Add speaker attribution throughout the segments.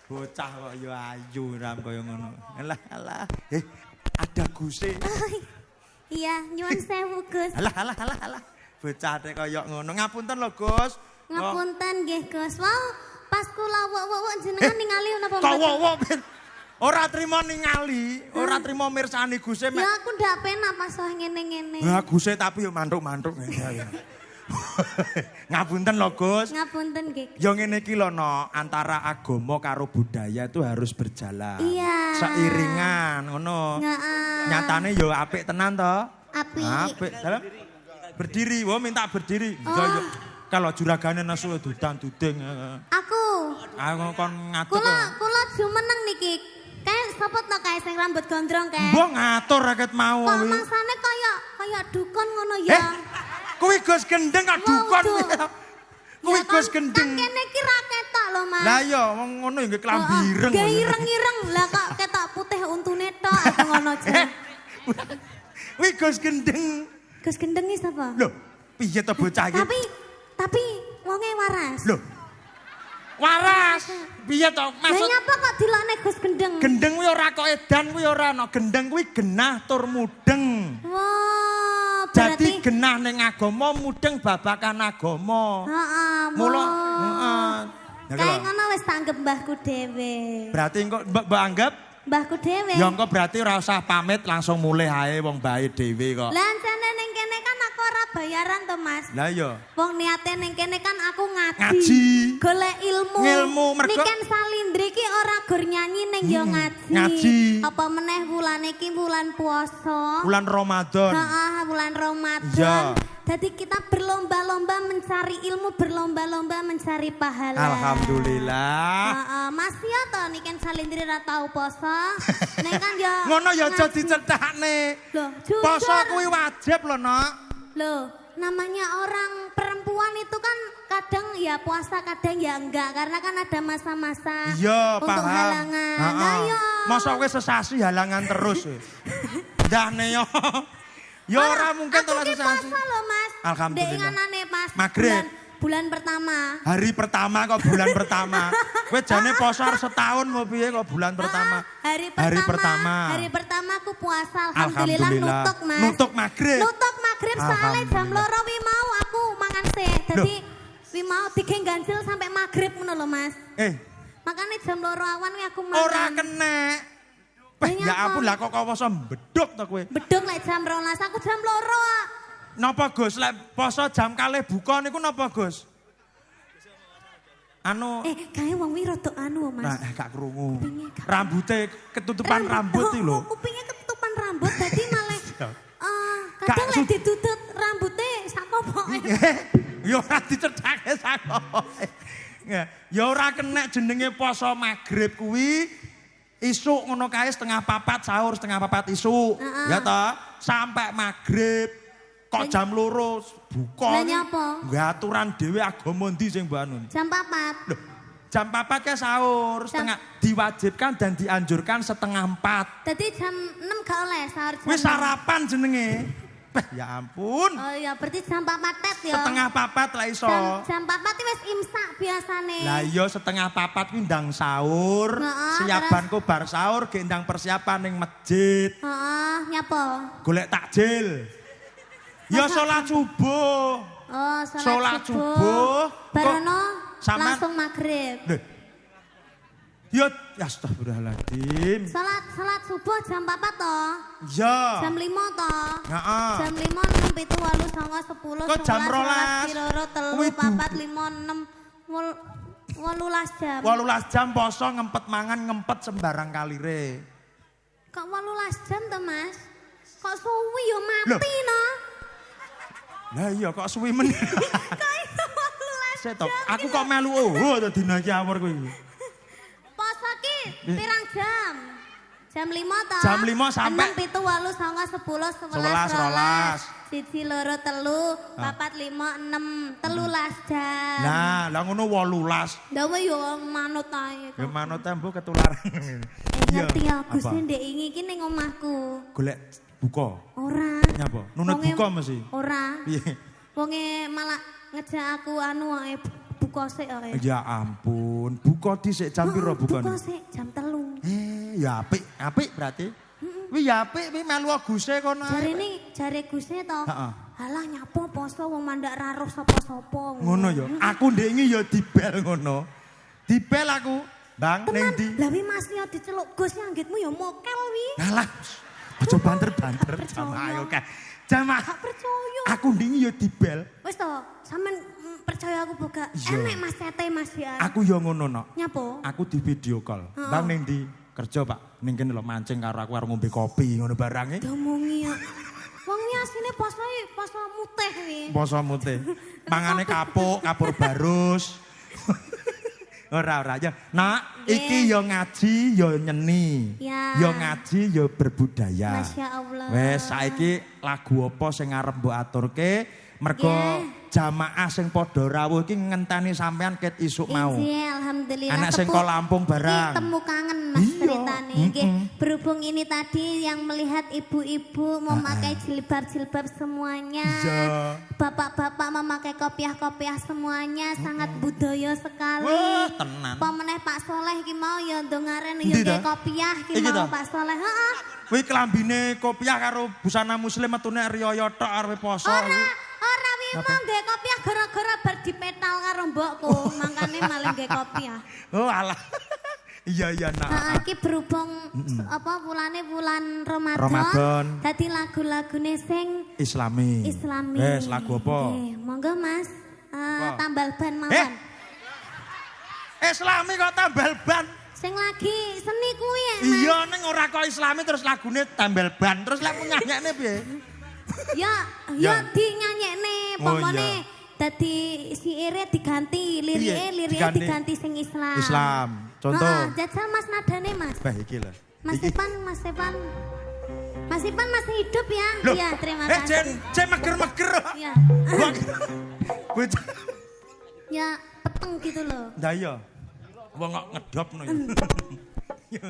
Speaker 1: Bocah kok ya ayu ram kaya ngono. Alah. Ada Guse.
Speaker 2: Iya, nyuwun sewu, Gus.
Speaker 1: Alah. Bocah tek kaya ngono. Ngapunten lho, Gus.
Speaker 2: Ngapunten nggih, Gus. Wow, pas kula wok-wok jenengan ningali napa
Speaker 1: mboten? Kok wok ora trimo ningali, ora trimo mirsani Guse.
Speaker 2: Ya aku ndak penak pas ngene-ngene.
Speaker 1: Lah Guse tapi yo mantuk-mantuk ya. Ngapunten lho, Gus.
Speaker 2: Ngapunten nggih.
Speaker 1: Ya ngene iki lho no, antara agama karo budaya itu harus berjalan.
Speaker 2: Iya.
Speaker 1: Seiringan ngono. Nyatane yo apik tenan to? Apik. Berdiri, wah minta berdiri. Iya. Kalau juragane nesu dudan-duding.
Speaker 2: Aku
Speaker 1: kon ngatur.
Speaker 2: Kula jumeneng niki. Kayak sapa to kae sing rambut gondrong kae?
Speaker 1: Mbok ngatur raket mau.
Speaker 2: Kok mangsane kaya dukun ngono ya.
Speaker 1: Kuwi Gus Gendeng kok dukun. Kuwi Gus Gendeng.
Speaker 2: Kan kene iki ra ketok lho, Mas.
Speaker 1: Lah iya wong ngono ya klambi ireng.
Speaker 2: Nggih ireng-ireng. Lah kok ketok putih untune tok aku ngono aja.
Speaker 1: Kuwi Gus Gendeng.
Speaker 2: Gus Gendeng iki sapa?
Speaker 1: Lho, piye to bocah iki?
Speaker 2: Tapi wonge waras.
Speaker 1: Loh. Waras. Piye to? Maksud
Speaker 2: Lah nyapa kok dilokne Gus Gendeng?
Speaker 1: Gendeng kuwi ora kok edan kuwi ora ana. Gendeng kuwi genah tur mudeng.
Speaker 2: Wah,
Speaker 1: jadi genah ning agama mudeng babakan agama.
Speaker 2: Heeh.
Speaker 1: Mula heeh.
Speaker 2: Kayak ngono wis tanggep mbahku dhewe.
Speaker 1: Berarti engko mbok anggap
Speaker 2: mbahku dhewe.
Speaker 1: Ya engko berarti ora usah pamit langsung mulih ae wong bae dhewe kok.
Speaker 2: Lah jane ning kene kan aku ora bayaran to, Mas.
Speaker 1: Lah iya.
Speaker 2: Wong niate ning kene kan aku ngaji.
Speaker 1: Ngaji.
Speaker 2: Golek ilmu.
Speaker 1: Ngilmu mergo
Speaker 2: Niken Salindri ki ora gur nyanyi ning yo ngaji.
Speaker 1: Ngaji.
Speaker 2: Apa meneh wulan iki wulan puasa.
Speaker 1: Bulan Ramadan.
Speaker 2: Heeh, bulan Ramadan.
Speaker 1: Iya.
Speaker 2: Jadi kita berlomba-lomba mencari ilmu, berlomba-lomba mencari pahala.
Speaker 1: Alhamdulillah.
Speaker 2: Mas ya to niken Salindri ra tau poso. Nek kan ya
Speaker 1: ngono ya aja dicethakne. Poso kuwi wajib lho, Nok.
Speaker 2: Loh, namanya orang perempuan itu kan kadang ya puasa, kadang ya enggak. Karena kan ada masa-masa untuk halangan. Nah, ya.
Speaker 1: Masa kowe sesasi halangan terus. Ndahne yo. Ya ora mungkin to sesasi.
Speaker 2: Aku puasa lho, Mas.
Speaker 1: Alhamdulillah.
Speaker 2: Ndek nganane pas
Speaker 1: Maghrib.
Speaker 2: Bulan pertama.
Speaker 1: Hari pertama kok bulan pertama. Kowe jane poso setahun mau piye kok bulan pertama?
Speaker 2: Hari pertama aku puasa. Alhamdulillah nutuk, Mas.
Speaker 1: Nutuk maghrib.
Speaker 2: Nutuk maghrib soalnya jam 2 wi mau aku mangan sih. Jadi wi mau digeng ganjil sampai maghrib ngono lho, Mas. Makanya jam 2 awan wi aku mangan.
Speaker 1: Ora kena. Ya ampun lah kok poso beduk to kowe.
Speaker 2: Beduk lek jam 12 aku jam 2.
Speaker 1: Napa Gus lek poso jam kalih buka niku napa Gus? Anu
Speaker 2: kae wong wi rada anu, Mas.
Speaker 1: Nah, gak krungu. Rambute ketutupan rambut iki lho.
Speaker 2: Kupinge ketutupan rambut dadi malah kadang lek ditutut rambute sakopoke.
Speaker 1: Ya ora dicethake sakopoke. Ya ora kena jenenge poso magrib kuwi isuk ngono kae setengah 4 sahur, setengah 4 isuk. Ya toh, sampai magrib kok jam 2 buka.
Speaker 2: Lah nyapa?
Speaker 1: Nggih aturan dhewe agama ndi sing mbok anu?
Speaker 2: Jam 4.
Speaker 1: Loh, jam 4 ke sahur, setengah diwajibkan dan dianjurkan setengah 4.
Speaker 2: Dadi jam 6 gak oleh sahur jam.
Speaker 1: Wis sarapan jenenge. Ya ampun.
Speaker 2: Oh iya, berarti jam 4 tet ya.
Speaker 1: Setengah 4 lah iso.
Speaker 2: Jam 4 wis imsak biasane.
Speaker 1: Lah iya setengah 4 kuwi ndang sahur. Siapanku bar sahur ge ndang persiapan ning masjid.
Speaker 2: Heeh, nyapa?
Speaker 1: Golek takjil. Ya salat subuh.
Speaker 2: Oh,
Speaker 1: salat subuh.
Speaker 2: Barono langsung maghrib.
Speaker 1: Ya astagfirullahaladzim.
Speaker 2: Salat subuh jam 4 toh?
Speaker 1: Ya.
Speaker 2: Jam 5 toh?
Speaker 1: Heeh.
Speaker 2: Jam 5, 6, 7, 8, 9, 10, 11, 12, 13, 4, 5, 6, 18 jam.
Speaker 1: 18 jam poso ngempet mangan ngempet sembarang kalire.
Speaker 2: Kok 18 jam toh, Mas? Kok suwi ya mati no?
Speaker 1: Lah iya kok suwi men.
Speaker 2: Kok iso 18 jam?
Speaker 1: Aku kok melu to dina iki awur kuwi.
Speaker 2: Poso ki pirang jam? Jam 5 toh?
Speaker 1: Jam 5 sampai
Speaker 2: 6, 7, 8, 9, 10, 11, 12, 1, 2, 3, 4, 5, 6, 13 jam.
Speaker 1: Lah ngono 18.
Speaker 2: Lah yo manut ae.
Speaker 1: Ya manut mbok ketularan.
Speaker 2: Ngerti ya Gus ndek iki ning omahku.
Speaker 1: Golek buka.
Speaker 2: Ora.
Speaker 1: Nyapa? Nunut buka mesti.
Speaker 2: Ora.
Speaker 1: Piye?
Speaker 2: Wonge malah ngejak aku anu ae buka sik ae.
Speaker 1: Ya ampun. ampun, buka dhisik jam piro bukane?
Speaker 2: Buka sik jam 3.
Speaker 1: Ya apik berarti. Kuwi ya apik, kuwi melu Guse kono.
Speaker 2: Jare Guse to. Halah nyapo poso wong mandak ra roh sapa-sapa.
Speaker 1: Ngono ya. Aku ndek iki ya dibel ngono. Dibel aku. Bang ning ndi?
Speaker 2: Lah wi Mas yo diceluk Gus anggitmu ya mokel wi.
Speaker 1: Alah. Aja banter-banter jamaah oke. Jamaah.
Speaker 2: Gak percaya.
Speaker 1: Aku ndek iki ya dibel.
Speaker 2: Wis to, sampean percaya aku boga. Enek Mas Tete Mas ya.
Speaker 1: Aku ya ngono nok.
Speaker 2: Nyapo?
Speaker 1: Aku di video call. Bang ning ndi? Kerja Pak. Ning kene lho mancing karo aku arep ngombe kopi ngono barang e.
Speaker 2: Domongi ya. Wong iki asline poso mutih wi.
Speaker 1: Poso mutih. Mangane kapuk, kapur barus. Ora ya. Nak, iki yo ngaji, yo nyeni. Yo ngaji, yo berbudaya.
Speaker 2: Masya Allah.
Speaker 1: Wes saiki lagu apa sing arep mbok aturke? Mergo jamaah sing padha rawuh iki ngenteni sampean ket isuk mau.
Speaker 2: Iya, alhamdulillah.
Speaker 1: Anak sing kok Lampung barang.
Speaker 2: Iki temu kangen Mas ceritane. Nggih, berhubung ini tadi yang melihat ibu-ibu memakai jilbab-jilbab semuanya. Bapak-bapak memakai kopiah-kopiah semuanya sangat budaya sekali.
Speaker 1: Wah, tenan.
Speaker 2: Pemeneh Pak Soleh iki mau ya ndongaren ya nggih kopiah iki mau Pak Soleh. Heeh.
Speaker 1: Kuwi klambine kopiah karo busana muslim metune riyo tok arepe poso.
Speaker 2: Ora wi mau nggih kopiah gara-gara bar dipetal karo mbokku, mangkane malah nggih kopiah.
Speaker 1: Oh alah. Iya nak.
Speaker 2: Heeh, iki berhubung apa bulan Ramadan. Dadi lagu-lagune sing Islami.
Speaker 1: Wes lagu apa?
Speaker 2: Nggih, monggo Mas. Tambal ban mawon.
Speaker 1: Islami kok tambal ban?
Speaker 2: Sing lagi seni kuwi ya, Mas.
Speaker 1: Iya ning ora kok Islami terus lagune tambal ban. Terus lek nyanyekne piye?
Speaker 2: Ya dinyanyekne pomone dadi siire diganti, lirike diganti sing Islam.
Speaker 1: Islam. Contoh.
Speaker 2: Jajal Mas nadane Mas.
Speaker 1: Bah iki lho.
Speaker 2: Mas Evan masih hidup ya? Iya, terima kasih.
Speaker 1: Cek meger-meger.
Speaker 2: Iya. Ya, peteng gitu loh.
Speaker 1: Lah iya. Wong kok ngedopno ya.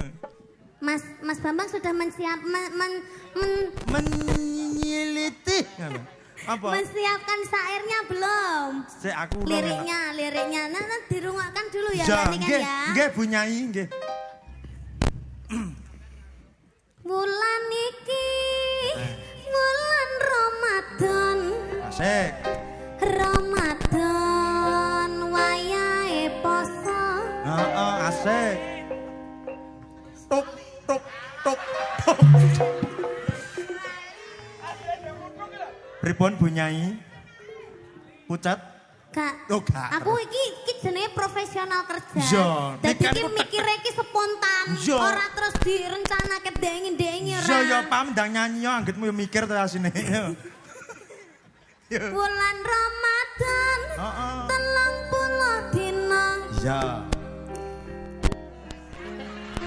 Speaker 2: Mas Bambang sudah
Speaker 1: menyeliti apa?
Speaker 2: Mensiapkan syairnya belum?
Speaker 1: Aku
Speaker 2: liriknya. Nah, dirungokkan dulu ya, ini kan ya.
Speaker 1: Nggih, Bu Nyai, nggih.
Speaker 2: Wulan iki wulan Ramadan.
Speaker 1: Asik.
Speaker 2: Ramadan wayahe poso.
Speaker 1: Heeh, asik. Tuk. Pripun Bu Nyai? Pucat?
Speaker 2: Kak,
Speaker 1: oh, gak.
Speaker 2: Aku iki jenenge profesional kerja.
Speaker 1: Iya.
Speaker 2: Dadi iki mikire iki spontan. Ora terus direncanake dengi-dengi ora.
Speaker 1: Iya ya pam ndang nyanyi yo anggitmu yo mikir to asine.
Speaker 2: Bulan Ramadan. 30 dina.
Speaker 1: Iya.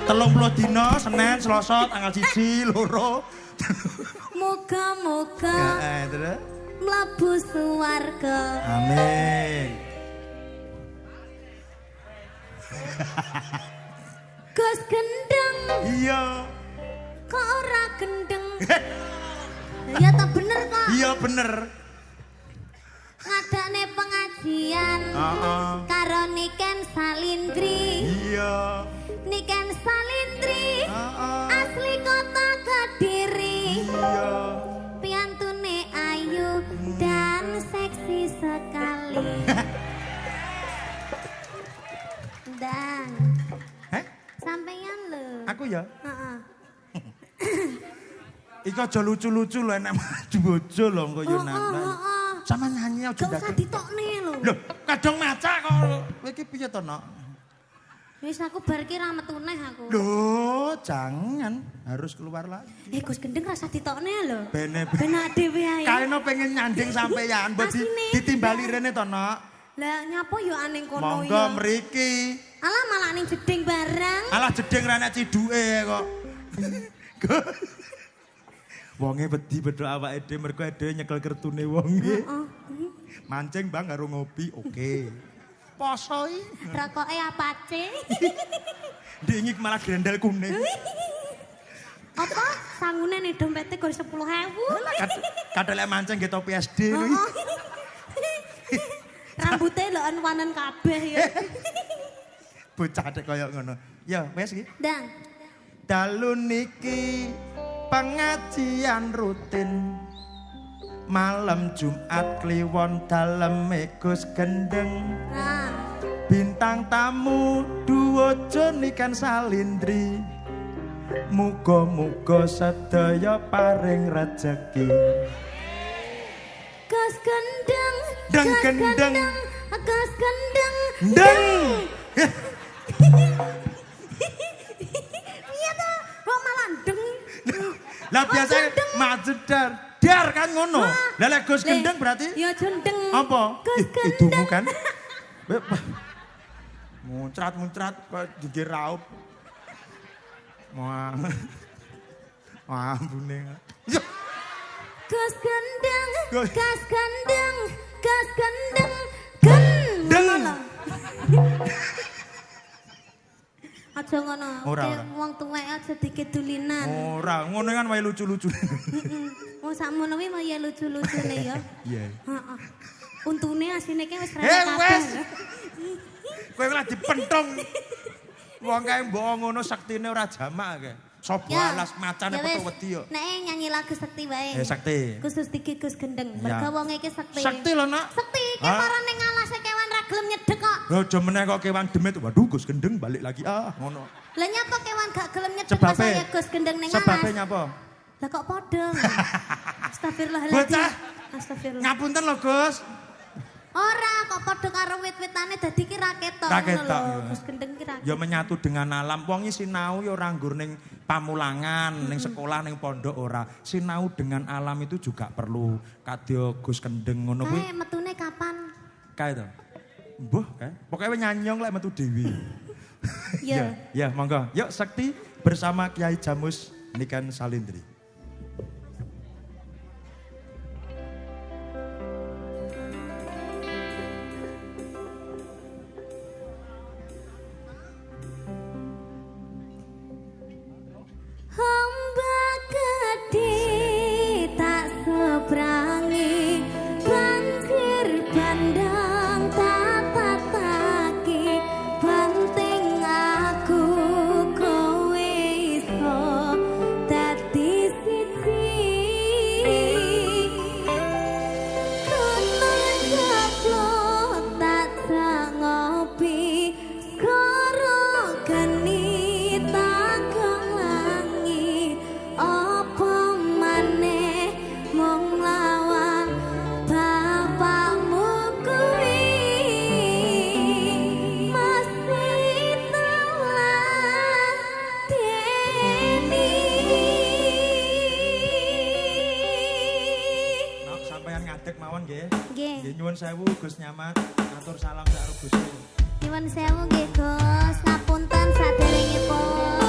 Speaker 1: 30 dina Senin, Selasa, tanggal 1, 2.
Speaker 2: Moga-moga mlebu swarga.
Speaker 1: Amin.
Speaker 2: Gus gendeng.
Speaker 1: Iya.
Speaker 2: Kok ora gendeng? Ya ta bener kok.
Speaker 1: Iya bener.
Speaker 2: Ngadakne pengajian. Karo Niken Salindri.
Speaker 1: Iya.
Speaker 2: Niken Salindri. Asli kota Kediri.
Speaker 1: Iya.
Speaker 2: Piantune ayu dan seksi sekali. Dan sampeyan lho.
Speaker 1: Aku ya?
Speaker 2: Heeh.
Speaker 1: Iku aja lucu-lucu lho enek maju bojo lho engko yo nang. Sama nyanyi aja
Speaker 2: ndak. Gak usah ditokne lho.
Speaker 1: Lho, kadang maca kok. Kowe iki piye to, Nok?
Speaker 2: Wis aku bar ki ra metu neh aku.
Speaker 1: Loh, jangan. Harus keluar lagi.
Speaker 2: Gus Gendeng rasa ditokne lho.
Speaker 1: Ben
Speaker 2: dhewe ae.
Speaker 1: Kaeno pengen nyanding sampeyan, mbok ditimbali rene to, Nok.
Speaker 2: Lah nyapa yo aning kono ya.
Speaker 1: Monggo mriki.
Speaker 2: Alah malah ning jeding barang.
Speaker 1: Alah jeding ra nek ciduke kok. Wonge wedi bedhok awake dhewe mergo dhewe nyekel kertune wonge. Mancing Bang karo ngopi, oke. Poso iki.
Speaker 2: Rokoke apace?
Speaker 1: Ndek malah grendel kuning.
Speaker 2: Apa? Sangune nih dompete gor 10.000.
Speaker 1: Kadang lek mancing nggih topi SD lho.
Speaker 2: Rambutnya lho anwanan kabeh ya.
Speaker 1: bocah dek kaya ngono. Ya, wes iki.
Speaker 2: Ndang.
Speaker 1: Dalu niki pengajian rutin. Malam Jumat kliwon daleme Gus Gendeng.
Speaker 2: Nah.
Speaker 1: Bintang tamu duwojo nikan salindri. Muga-muga sedaya paring rejeki.
Speaker 2: Gus Gendeng.
Speaker 1: Deng
Speaker 2: Gus
Speaker 1: gendeng.
Speaker 2: Gus Gendeng.
Speaker 1: Deng.
Speaker 2: Iya toh, kok malah deng.
Speaker 1: Lah biasa maju dar kan ngono. Lah lek Gus Gendeng berarti
Speaker 2: ya jendeng.
Speaker 1: apa?
Speaker 2: Gus Gendeng.
Speaker 1: Idumu kan. Muncrat-muncrat kok gigir raup. Wah. Wah, ampune.
Speaker 2: Gus Gendeng.
Speaker 1: Gus.
Speaker 2: Gus Gendeng. Gus Gendeng. Gendeng. Aja ngono.
Speaker 1: Ora,
Speaker 2: Kayak
Speaker 1: ora.
Speaker 2: wong tuwek aja dikedulinan.
Speaker 1: Ora, ngono kan wae lucu-lucu.
Speaker 2: Wong sakmono kuwi ya lucu-lucune ya.
Speaker 1: Iya.
Speaker 2: Heeh. Untune asine ki wis
Speaker 1: Wes.
Speaker 2: kabeh.
Speaker 1: Kowe ora dipentong. Wong kae mbok ngono sektine ora jamak kae. Sobo alas macane petuk wedi yo.
Speaker 2: Nek nyanyi lagu sekti wae.
Speaker 1: Sakti.
Speaker 2: Khusus iki Gus Gendeng. Mergo wong iki sekti.
Speaker 1: Sakti lho, Nak.
Speaker 2: Sekti iki marang ning alase kewan ra gelem nyedek kok.
Speaker 1: Lho aja meneh kok kewan demit. Waduh Gus Gendeng balik lagi. Ah, ngono.
Speaker 2: Lah nyapa kewan gak gelem nyedek
Speaker 1: Sebabe.
Speaker 2: pas saya Gus Gendeng ning alas.
Speaker 1: Sebabe nyapa?
Speaker 2: Lah kok padha. Astagfirullahaladzim.
Speaker 1: Bocah.
Speaker 2: Astagfirullah.
Speaker 1: Ngapunten lho, Gus.
Speaker 2: Ora kok padha karo wit-witane dadi ki ra ketok
Speaker 1: Ra
Speaker 2: ngono
Speaker 1: ketok,
Speaker 2: lho.
Speaker 1: ya.
Speaker 2: Gus Gendeng ki ra.
Speaker 1: Ya menyatu dengan alam. Wong iki sinau ya ora nggur ning pamulangan, ning sekolah, ning pondok ora. Sinau dengan alam itu juga perlu. Kadya Gus Gendeng ngono kuwi.
Speaker 2: Kae metune kapan?
Speaker 1: Kae to. Mbuh, kae. Pokoke nyanyong lek metu dhewe.
Speaker 2: Ya.
Speaker 1: Ya, monggo. Yuk Sakti bersama Kiai Jamus Niken Salindri.
Speaker 2: Hamba gede tak seberangi banjir bandang tak tataki banting aku kowe iso dadi siji kono keplot tak ngopi skoro geni tak kelangi apa maneh mung lawan bapakmu kuwi masih teladeni.
Speaker 1: Nok sampeyan ngadeg mawon nggih.
Speaker 2: Nggih.
Speaker 1: Nggih nyuwun sewu Gus Nyamat. Atur salam sak Gusti.
Speaker 2: Nyuwun sewu nggih Gus, ngapunten saderengipun.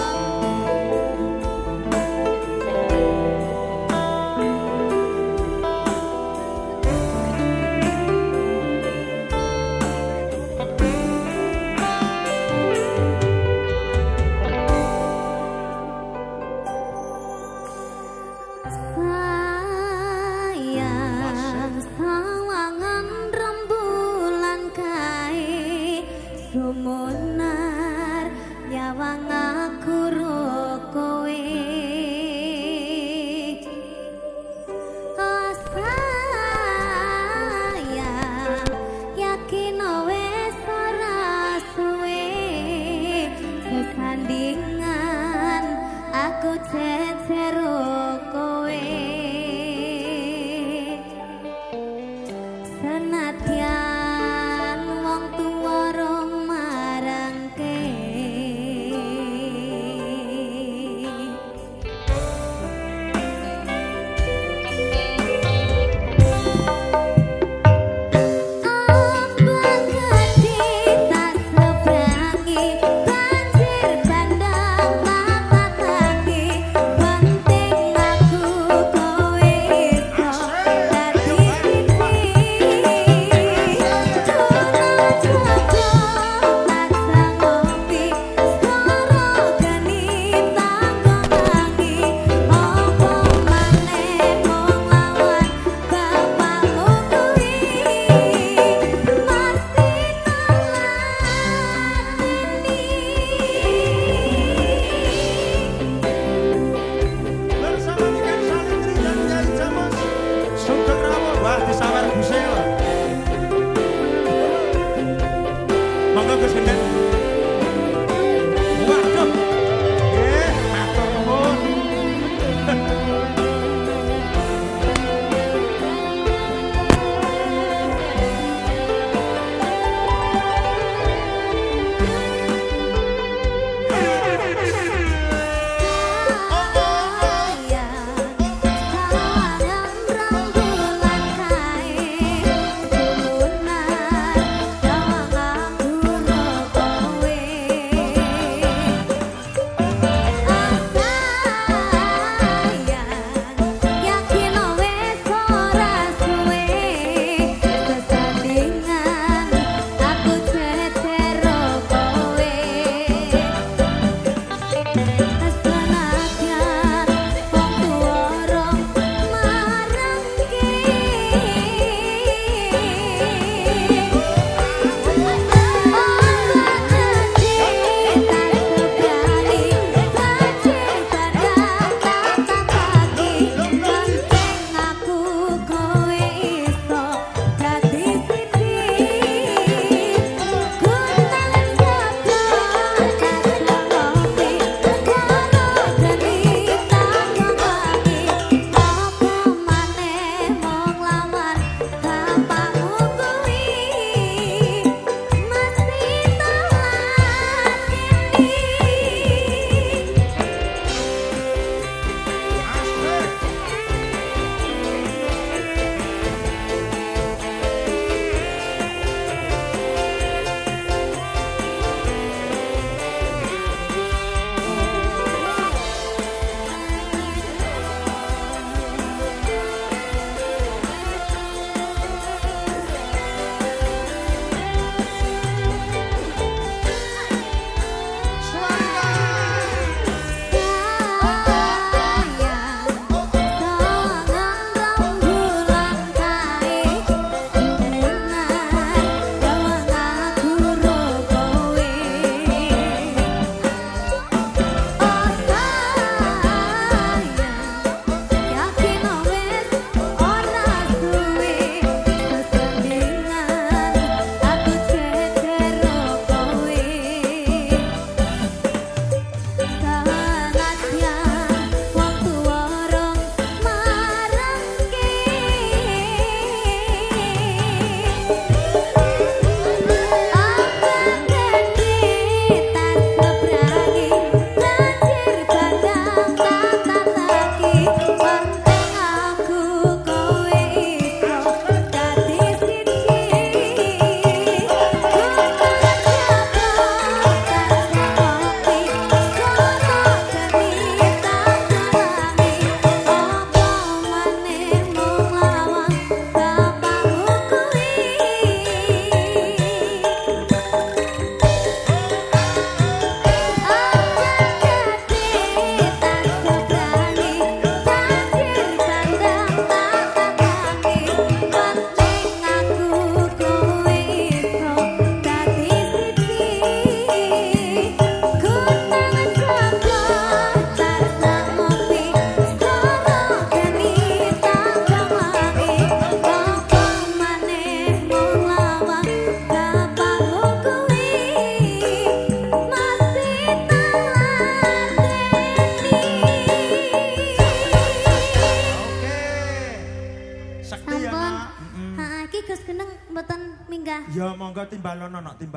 Speaker 2: Sayang sawangan rembulan kae sumunan
Speaker 1: Genen. Waduh. Nggih, matur nuwun.
Speaker 2: Sampun. Iki Gus Geneng mboten minggah.
Speaker 1: Ya monggo timbalono nok